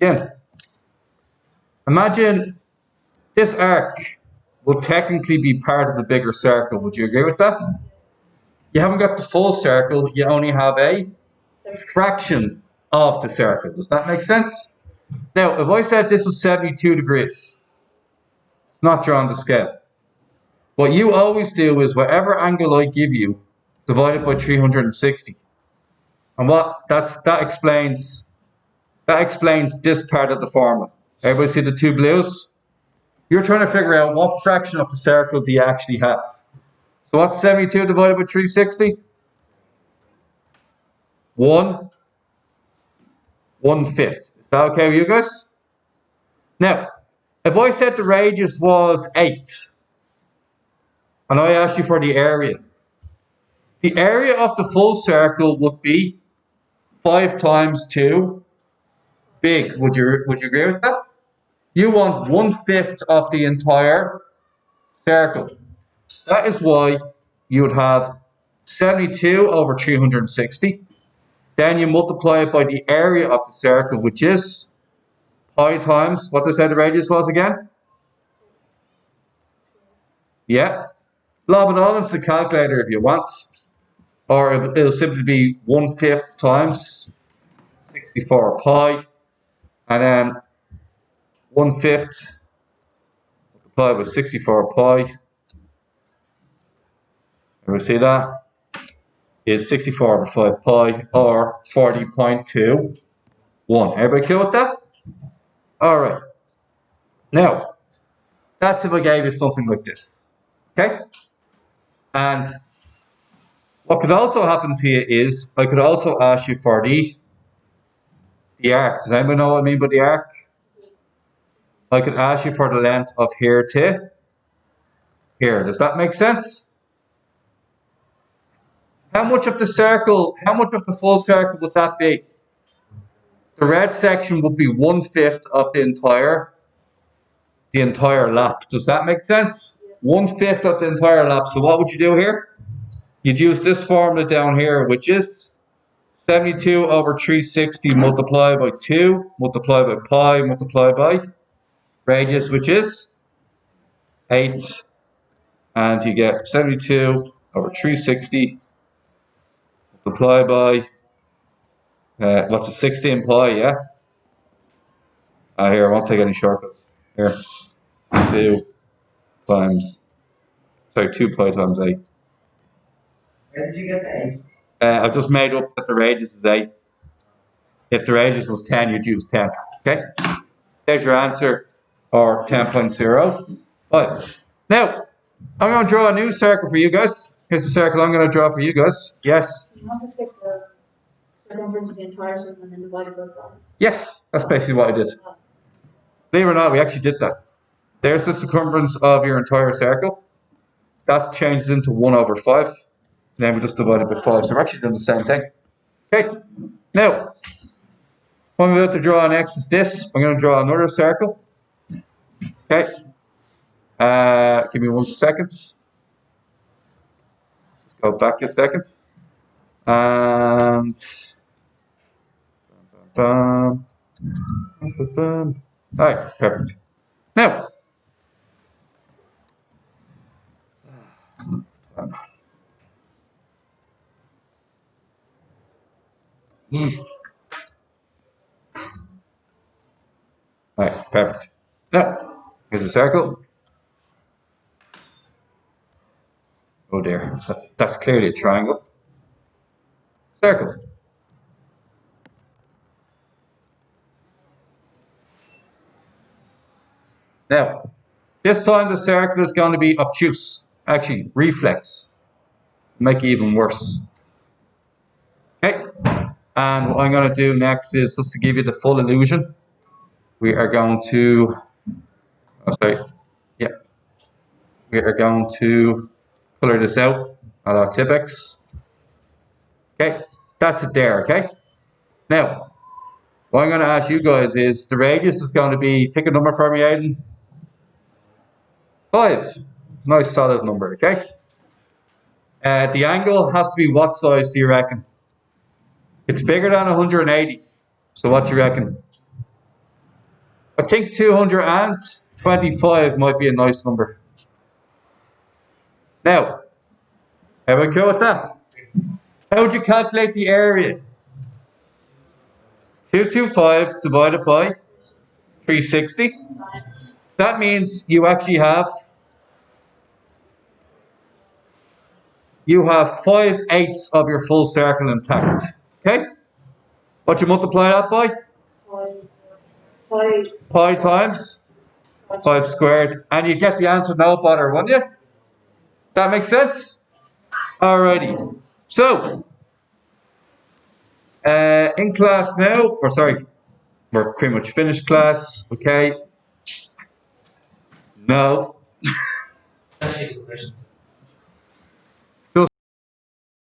Again, imagine this arc will technically be part of a bigger circle. Would you agree with that? You haven't got the full circle, you only have a fraction of the circle. Does that make sense? Now, if I said this was 72 degrees, it's not drawn to scale. What you always do is whatever angle I give you, divide it by 360. And that explains this part of the formula. Everybody see the two blues? You're trying to figure out what fraction of the circle do you actually have. So what's 72 divided by 360? 1/5. Is that okay with you guys? Now, if I said the radius was 8, and I asked you for the area of the full circle would be 5 times 2 big. Would you agree with that? You want 1/5 of the entire circle. That is why you would have 72 over 360. Then you multiply it by the area of the circle, which is pi times, what did I say the radius was again? Yeah. Lob it all into the calculator if you want. Or it'll simply be 1/5 times 64 pi. And then 1/5 multiplied with 64 pi. And we see that is 64 over 5 pi, or 40.21. Everybody cool with that? Alright. Now, that's if I gave you something like this. Okay? And what could also happen to you is, I could also ask you for the arc. Does anybody know what I mean by the arc? I could ask you for the length of here to here. Does that make sense? How much of the full circle would that be? The red section would be 1/5 of the entire lap. Does that make sense? 1/5 of the entire lap. So what would you do here? You'd use this formula down here, which is 72 over 360 multiplied by 2, multiplied by pi, multiplied by radius, which is 8. And you get 72 over 360 multiplied by, what's a 16 pi, yeah? Here, I won't take any shortcuts. Here, 2 pi times 8. Where did you get the 8? I've just made up that the radius is 8. If the radius was 10, you'd use 10. Okay? There's your answer, or 10.05. Now, I'm going to draw a new circle for you guys. Here's the circle I'm going to draw for you guys. Yes? You want to take the circumference of the entire circle and then divide it by 5. Yes, that's basically what I did. Believe it or not, we actually did that. There's the circumference of your entire circle. That changes into 1/5. Then we just divide it by 5. So we're actually doing the same thing. Okay. Now, what I'm about to draw next is this. I'm going to draw another circle. Okay. Give me 1 second. Go back a second. And alright, perfect. Now, alright, perfect. Now, here's a circle. Oh dear, that's clearly a triangle. Circle. Now, this time the circle is going to be obtuse. Actually, reflex. Make it even worse. Okay. And what I'm going to do next is, just to give you the full illusion, we are going to, we are going to color this out at our Tipex. Okay, that's it there, okay? Now, what I'm going to ask you guys is, the radius is going to be, pick a number for me, Aiden. 5. Nice solid number, okay? The angle has to be what size do you reckon? It's bigger than 180. So what do you reckon? I think 225 might be a nice number. Now, how about go with that? How would you calculate the area? 225 divided by 360. That means you actually have 5/8 of your full circle intact. Okay? What you multiply that by? Pi times 5 squared. And you get the answer, no bother, won't you? That makes sense? Alrighty. So, in class now, or sorry, we're pretty much finished class, okay? No. That's a good question.